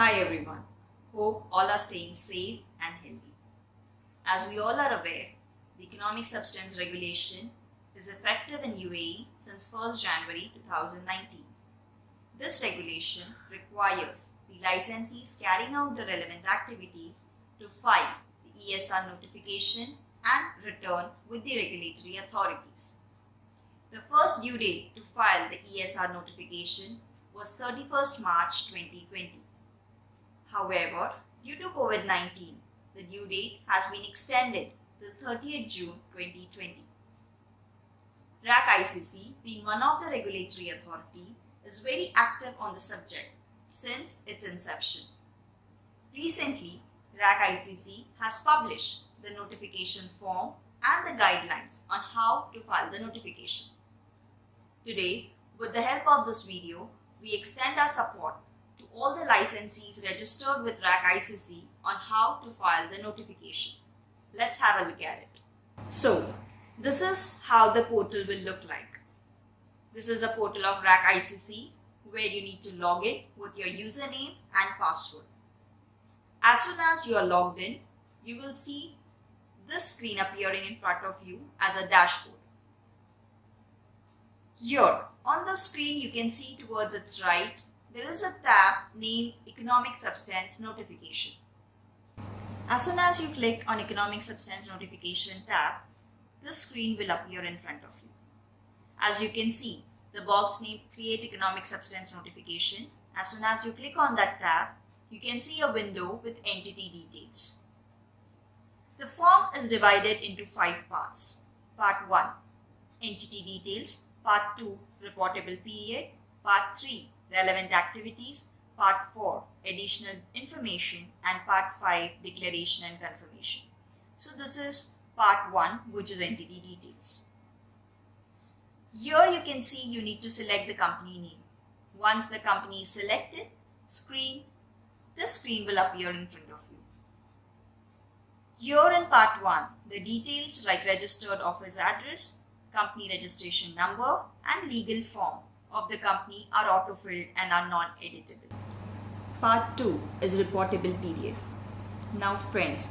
Hi everyone, hope all are staying safe and healthy. As we all are aware, the Economic Substance Regulation is effective in UAE since 1st January 2019. This regulation requires the licensees carrying out the relevant activity to file the ESR notification and return with the regulatory authorities. The first due date to file the ESR notification was 31st March 2020. However, due to COVID-19, the due date has been extended till 30th June 2020. RAK ICC, being one of the regulatory authority, is very active on the subject since its inception. Recently, RAK ICC has published the notification form and the guidelines on how to file the notification. Today, with the help of this video, we extend our support to all the licensees registered with RAK ICC on how to file the notification. Let's have a look at it. So, this is how the portal will look like. This is the portal of RAK ICC where you need to log in with your username and password. As soon as you are logged in, you will see this screen appearing in front of you as a dashboard. Here on the screen you can see towards its right, there is a tab named Economic Substance Notification. As soon as you click on Economic Substance Notification tab, this screen will appear in front of you. As you can see, the box named Create Economic Substance Notification. As soon as you click on that tab, you can see a window with entity details. The form is divided into 5 parts. Part 1, Entity Details. Part 2, Reportable Period. Part 3, Relevant Activities. Part 4, Additional Information. And Part 5, Declaration and Confirmation. So this is Part 1, which is Entity Details. Here you can see you need to select the company name. Once the company is selected, this screen will appear in front of you. Here in Part 1, the details like registered office address, company registration number and legal form of the company are auto-filled and are non-editable. Part 2 is Reportable Period. Now friends,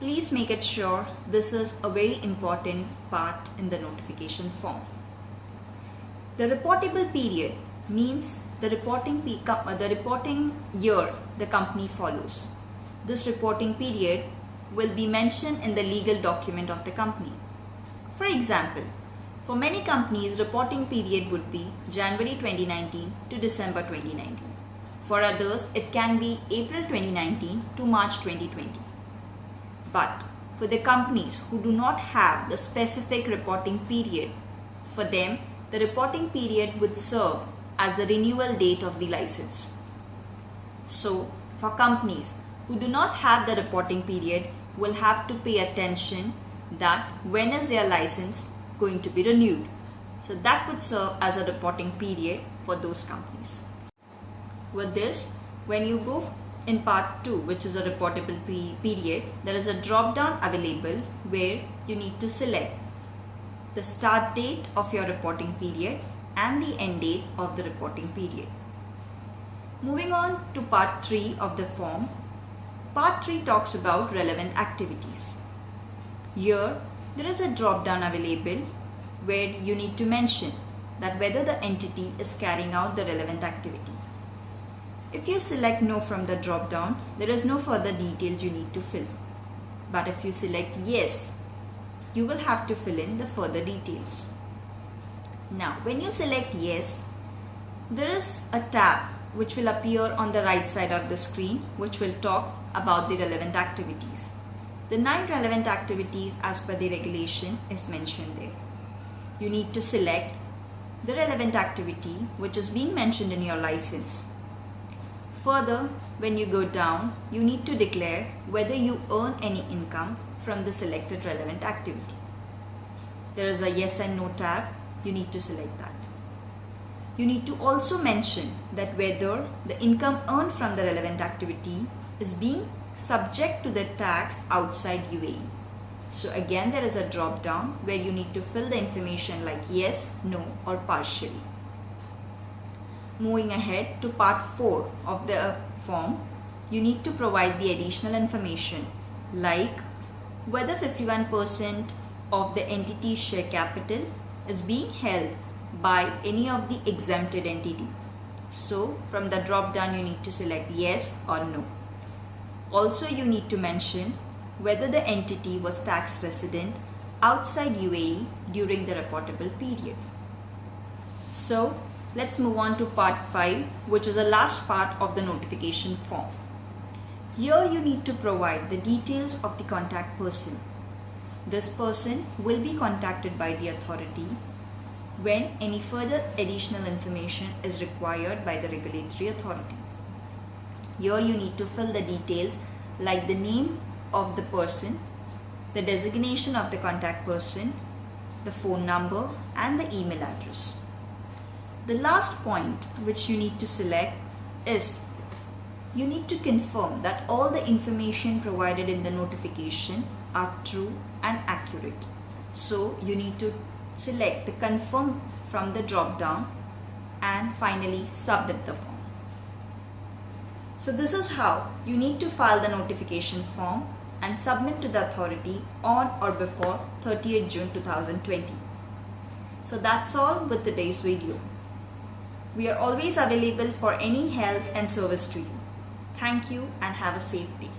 please make it sure this is a very important part in the notification form. The reportable period means the reporting year the company follows. This reporting period will be mentioned in the legal document of the company. For example, for many companies, reporting period would be January 2019 to December 2019. For others, it can be April 2019 to March 2020. But for the companies who do not have the specific reporting period, for them, the reporting period would serve as the renewal date of the license. So, for companies who do not have the reporting period will have to pay attention that when is their license going to be renewed. So that would serve as a reporting period for those companies. With this, when you go in part 2, which is a reportable period, there is a drop down available where you need to select the start date of your reporting period and the end date of the reporting period. Moving on to part 3 of the form, part 3 talks about relevant activities. Here, there is a drop down available where you need to mention that whether the entity is carrying out the relevant activity. If you select no from the drop down, there is no further details you need to fill. But if you select yes, you will have to fill in the further details. Now, when you select yes, there is a tab which will appear on the right side of the screen which will talk about the relevant activities. The 9 relevant activities as per the regulation is mentioned there. You need to select the relevant activity which is being mentioned in your license. Further, when you go down, you need to declare whether you earn any income from the selected relevant activity. There is a yes and no tab. You need to select that. You need to also mention that whether the income earned from the relevant activity is being subject to the tax outside UAE. So again, there is a drop down where you need to fill the information like yes, no or partially. Moving ahead to part 4 of the form, you need to provide the additional information like whether 51% of the entity's share capital is being held by any of the exempted entity. So from the drop down you need to select yes or no. Also you need to mention whether the entity was tax resident outside UAE during the reportable period. So let's move on to part 5, which is the last part of the notification form. Here you need to provide the details of the contact person. This person will be contacted by the authority when any further additional information is required by the regulatory authority. Here you need to fill the details like the name of the person, the designation of the contact person, the phone number and the email address. The last point which you need to select is you need to confirm that all the information provided in the notification are true and accurate. So you need to select the confirm from the drop down and finally submit the form. So this is how you need to file the notification form and submit to the authority on or before 30th June 2020. So that's all with today's video. We are always available for any help and service to you. Thank you and have a safe day.